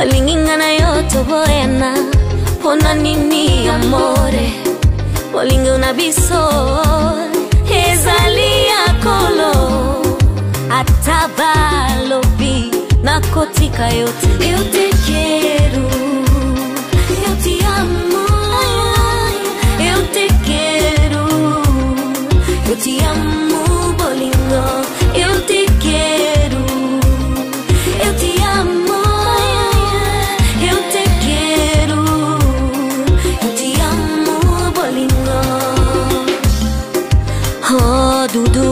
Malingingana yoto boena Pona nini amore Bolinge unabiso Ezalia kolo Atabalobi Nakotika yote Yote keru Yote amo Yote keru Yote amo bolingo Yote keru Yote amo Yote keru Yote amo bolingo Oh dudu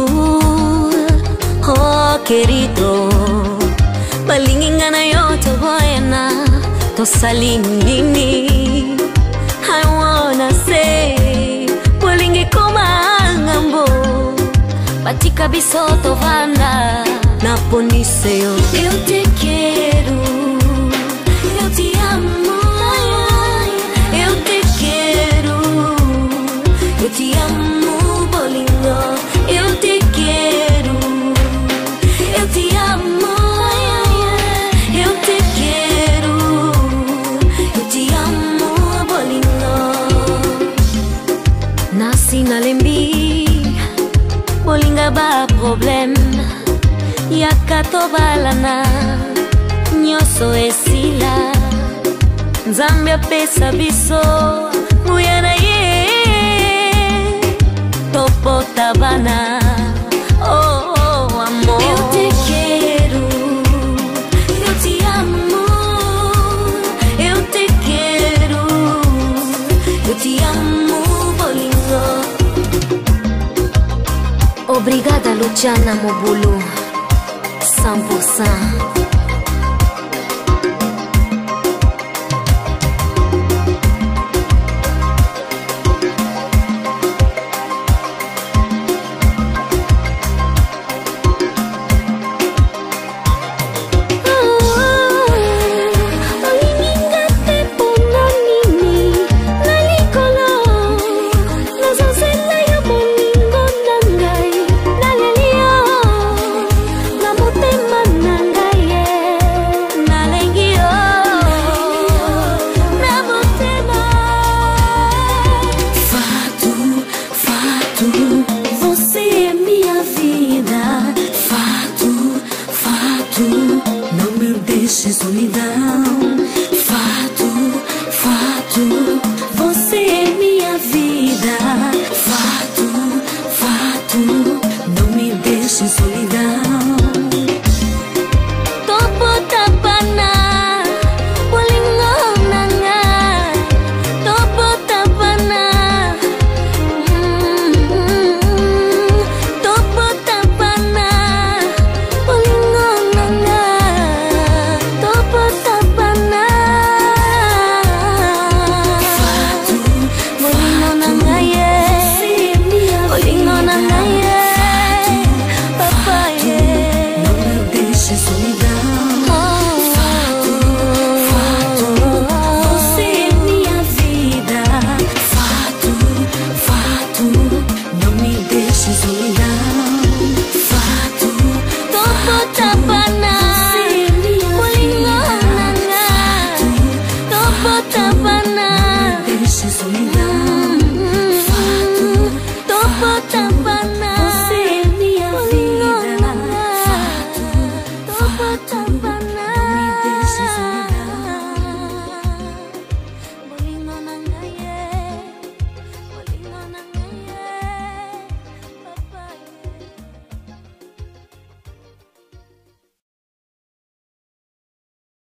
Oh querido Balingingana yoto boena To salingini I wanna say Bolingi komangambo Batika bisoto vanda Naponiseo Eu te quero Eu te amo Eu te quero Eu te amo bolingo Eu te quero Eu te amo Eu te quero Eu te amo bolingo Nasci na lembi Bolinga ba problem Yakatobalana Nyoso esila Nzambe pesa biso Muyana ye Topo tabana Oh, oh, amor Eu te quero Eu te amo Eu te quero Eu te amo bolingo Obrigada Luciana Mobulu 100%